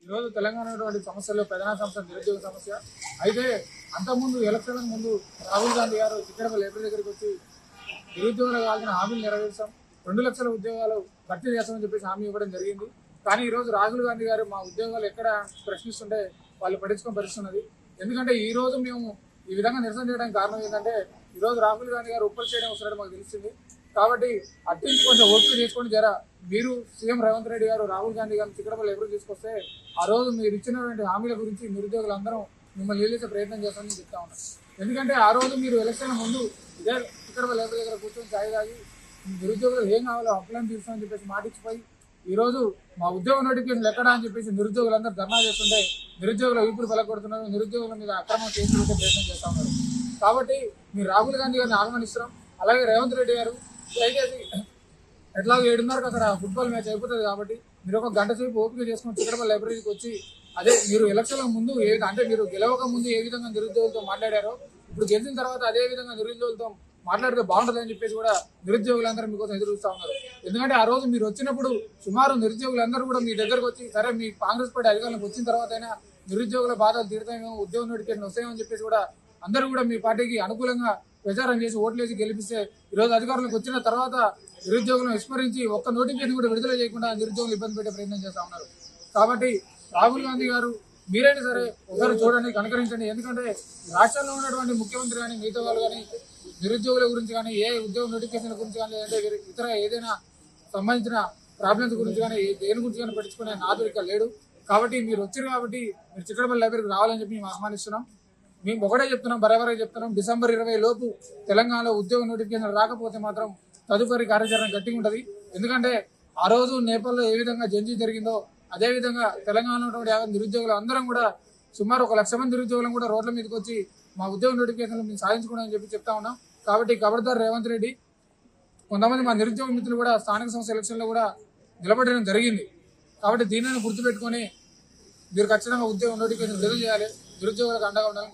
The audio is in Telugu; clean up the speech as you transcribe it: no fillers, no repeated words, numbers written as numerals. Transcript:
ఈరోజు తెలంగాణ సమస్యల్లో ప్రధాన సమస్య నిరుద్యోగ సమస్య. అయితే అంతకుముందు ఎలక్షన్లకు ముందు రాహుల్ గాంధీ గారు చిక్కడపల్లి లైబ్రరీ దగ్గరికి వచ్చి నిరుద్యోగులకు కావాల్సిన హామీలు నెరవేర్చాం, 2 లక్షల ఉద్యోగాలు భర్తీ చేస్తామని చెప్పేసి హామీ ఇవ్వడం జరిగింది. కానీ ఈరోజు రాహుల్ గాంధీ గారు మా ఉద్యోగాలు ఎక్కడ ప్రశ్నిస్తుంటే వాళ్ళు పట్టించుకొని పరిస్థితున్నది. ఎందుకంటే ఈ రోజు మేము ఈ విధంగా నిరసన చేయడానికి కారణం ఏంటంటే ఈరోజు రాహుల్ గాంధీ గారు ఉప్పల్ చేయడం వస్తున్నట్టు మాకు తెలిసింది. కాబట్టి అట్టించి కొంచెం ఓపిక చేసుకొని మీరు సీఎం రేవంత్ రెడ్డి గారు రాహుల్ గాంధీ గారిని చిక్కడపల్లి ఎవరు తీసుకొస్తే ఆ రోజు మీరు ఇచ్చినటువంటి హామీల గురించి నిరుద్యోగులందరం మిమ్మల్ని నిలిచే ప్రయత్నం చేస్తామని చెప్తా ఉన్నాం. ఎందుకంటే ఆ రోజు మీరు ఎలక్షన్ ముందు ఇదే చిక్కడపల్లి ఎవరి దగ్గర కూర్చొని ఛాయ్ తాగి నిరుద్యోగులు ఏం కావాలో అప్లైన్ తీస్తామని చెప్పేసి మాటిచ్చిపోయి ఈరోజు మా ఉద్యోగ నోటిఫికేషన్ ఎక్కడా అని చెప్పేసి నిరుద్యోగులందరూ ధర్నా చేస్తుంటే నిరుద్యోగుల వీపులు బలకొడుతున్నారు, నిరుద్యోగుల మీద అక్రమం కేసులు ప్రయత్నం చేస్తా ఉన్నారు. కాబట్టి మీరు రాహుల్ గాంధీ గారిని ఆహ్వానిస్తున్నాం. అలాగే రేవంత్ రెడ్డి గారు దయచేసి ఎట్లాగో 7:30కి అక్కడ ఫుట్బాల్ మ్యాచ్ అయిపోతుంది కాబట్టి మీరు ఒక గంట సేపు ఓపిక చేసుకుని చిక్కడపల్లి లైబ్రరీకి వచ్చి అదే మీరు ఎలక్షన్ల ముందు అంటే మీరు గెలవక ముందు ఏ విధంగా నిరుద్యోగులతో మాట్లాడారో ఇప్పుడు గెలిచిన తర్వాత అదే విధంగా నిరుద్యోగులతో మాట్లాడితే బాగుంటుందని చెప్పేసి కూడా నిరుద్యోగులందరూ మీకోసం ఎదురు చూస్తూ ఉన్నారు. ఎందుకంటే ఆ రోజు మీరు వచ్చినప్పుడు సుమారు నిరుద్యోగులందరూ కూడా మీ దగ్గరకు వచ్చి సరే మీ కాంగ్రెస్ పార్టీ అధికారంలోకి వచ్చిన తర్వాత అయినా నిరుద్యోగుల బాధలు తీరుతామేమో, ఉద్యోగ నోటిఫికేషన్ వస్తాయని చెప్పేసి కూడా అందరూ కూడా మీ పార్టీకి అనుకూలంగా ప్రచారం చేసి ఓట్లేసి గెలిపిస్తే ఈరోజు అధికారంలోకి వచ్చిన తర్వాత నిరుద్యోగులను విస్మరించి ఒక్క నోటిఫికేషన్ కూడా విడుదల చేయకుండా నిరుద్యోగులు ఇబ్బంది పెట్టే ప్రయత్నం చేస్తూ ఉన్నారు. కాబట్టి రాహుల్ గాంధీ గారు మీరైనా సరే ఒకసారి చూడండి, కనుకరించండి. ఎందుకంటే రాష్ట్రంలో ఉన్నటువంటి ముఖ్యమంత్రి కానీ మిగతా వాళ్ళు కానీ నిరుద్యోగుల గురించి కానీ ఏ ఉద్యోగ నోటిఫికేషన్ గురించి కానీ లేదంటే ఇతర ఏదైనా సంబంధించిన ప్రాబ్లమ్స్ గురించి కానీ దేని గురించి కానీ పట్టించుకునే నాదుడు ఇక్కడ లేడు. కాబట్టి మీరు వచ్చారు కాబట్టి మీరు చిక్కడపల్లి లైబ్రరీకి రావాలని చెప్పి మేము ఆహ్వానిస్తున్నాం. మేము ఒకటే చెప్తున్నాం, బరాబరే చెప్తున్నాం, డిసెంబర్ 20 లోపు తెలంగాణలో ఉద్యోగ నోటిఫికేషన్ రాకపోతే మాత్రం తదుపరి కార్యాచరణ గట్టిగా ఉంటుంది. ఎందుకంటే ఆ రోజు నేపాల్లో ఏ విధంగా జంజీ జరిగిందో అదేవిధంగా తెలంగాణలో ఉన్నటువంటి నిరుద్యోగులు అందరం కూడా సుమారు 1 లక్ష మంది నిరుద్యోగులను కూడా రోడ్ల మీదకి వచ్చి మా ఉద్యోగ నోటిఫికేషన్లు మేము సాధించుకోవడం చెప్పి చెప్తా ఉన్నాం. కాబట్టి ఖబర్దార్ రేవంత్ రెడ్డి, కొంతమంది మా నిరుద్యోగ మిత్రులు కూడా స్థానిక సంస్థ ఎలక్షన్లో కూడా నిలబడడం జరిగింది. కాబట్టి దీనిని గుర్తుపెట్టుకొని మీరు ఖచ్చితంగా ఉద్యోగ నోటిఫికేషన్ విడుదల చేయాలి, నిరుద్యోగులకు అండగా ఉండాలని